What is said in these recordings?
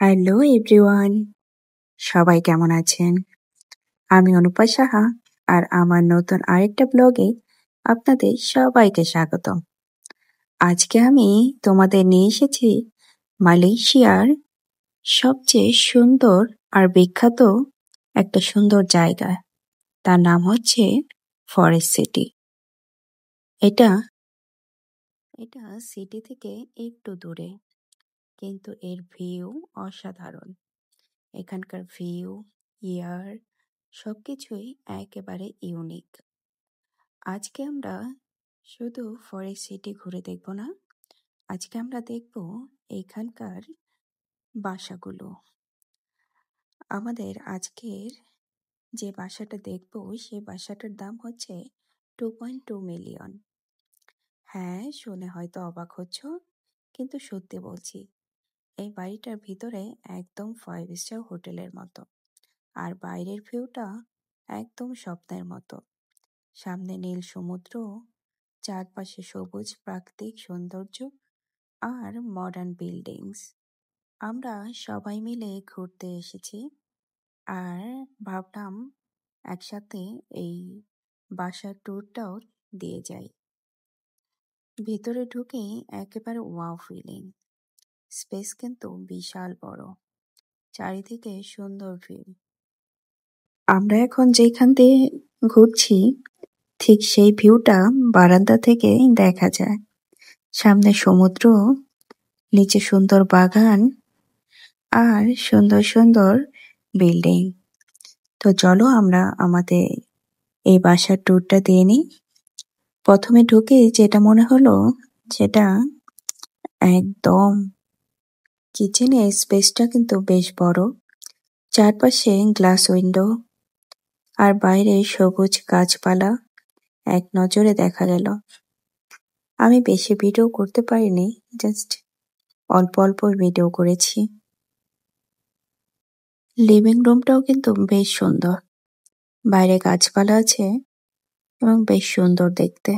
Hello everyone, সবাই কেমন আছেন? আমি অনুপা সাহা আর আমার নতুন আরেকটা ব্লগে আপনাদের সবাইকে স্বাগতম। আজকে আমি তোমাদের নিয়ে এসেছি মালয়েশিয়ার সবচেয়ে সুন্দর আর বিখ্যাত একটা সুন্দর জায়গা। তার নাম হচ্ছে ফরেস্ট সিটি। এটা এটা সিটি থেকে একটু দূরে, কিন্তু এর ভিউ অসাধারণ। এখানকার ভিউ, এয়ার সবকিছুই একেবারে ইউনিক। আজকে আমরা শুধু ফরেস্ট সিটি ঘুরে দেখব না, আজকে আমরা দেখব এখানকার বাসাগুলো। আমাদের আজকের যে বাসাটা দেখব সেই বাসাটার দাম হচ্ছে 2.2 মিলিয়ন। হ্যাঁ, শুনে হয়তো অবাক হচ্ছ, কিন্তু সত্যি বলছি, এই বাড়িটার ভিতরে একদম 5 স্টার হোটেলের মতো, আর বাইরের ভিউটা একদম স্বপ্নের মতো। সামনে নীল সমুদ্র, চারপাশে সবুজ প্রাকৃতিক সৌন্দর্য আর মডার্ন বিল্ডিংস। আমরা সবাই মিলে ঘুরতে এসেছি আর ভাবলাম একসাথে এই বাসার ট্যুরটাও দিয়ে যাই। ভিতরে ঢুকেই একেবারে ওয়াও ফিলিং। স্পেস কিন্তু বিশাল বড়, চারিদিকে সুন্দর ভিউ। আমরা এখন যেখান দিয়ে ঘুরছি ঠিক সেই ভিউটা বারান্দা থেকে দেখা যায়। সামনে সমুদ্র, নিচে সুন্দর বাগান আর সুন্দর সুন্দর বিল্ডিং। তো চলো আমরা আমাদের এই বাসার ট্যুরটা দিয়ে নিই। প্রথমে ঢুকে যেটা মনে হলো, যেটা একদম কিচেনের স্পেসটা কিন্তু বেশ বড়। চারপাশে গ্লাস উইন্ডো আর বাইরে সবুজ গাছপালা এক নজরে দেখা গেল। আমি বেশি ভিডিও করতে পারিনি, জাস্ট অল্প অল্প ভিডিও করেছি। লিভিং রুমটাও কিন্তু বেশ সুন্দর, বাইরে গাছপালা আছে এবং বেশ সুন্দর দেখতে।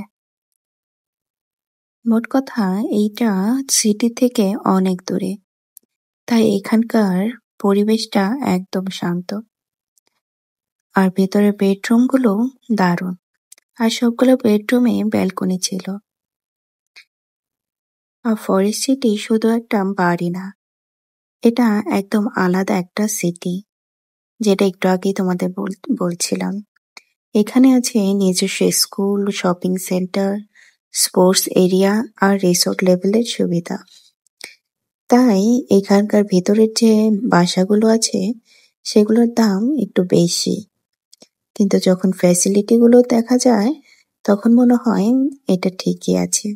মোট কথা এইটা সিটি থেকে অনেক দূরে, তাই এখানকার পরিবেশটা একদম শান্ত। আর ভেতরের বেডরুমগুলো দারুণ, আর সবগুলো বেডরুমে ব্যালকনি ছিল। আর ফরেস্ট সিটি শুধু একটা বাড়ি না, এটা একদম আলাদা একটা সিটি, যেটা একটু আগেই তোমাদের বলছিলাম। এখানে আছে নিজস্ব school, shopping centre, sports area আর রিসোর্ট লেভেলের সুবিধা। তাই এখানকার ভেতরের যে বাসাগুলো আছে সেগুলোর দাম একটু বেশি, কিন্তু যখন ফ্যাসিলিটিগুলো দেখা যায় তখন মনে হয় এটা ঠিকই আছে।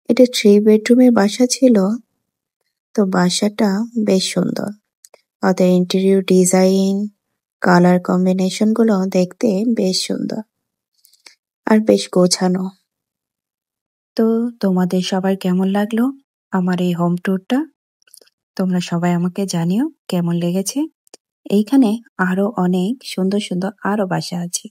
এটা 3 বেডরুমের বাসা ছিল, তো বাসাটা বেশ সুন্দর। ওদের ইন্টেরিয়র ডিজাইন, কালার কম্বিনেশনগুলো দেখতে বেশ সুন্দর আর বেশ গোছানো। তো তোমাদের সবার কেমন লাগলো আমার এই হোম ট্যুরটা? তোমরা সবাই আমাকে জানিও কেমন লেগেছে। এইখানে আরো অনেক সুন্দর সুন্দর আরো বাসা আছে,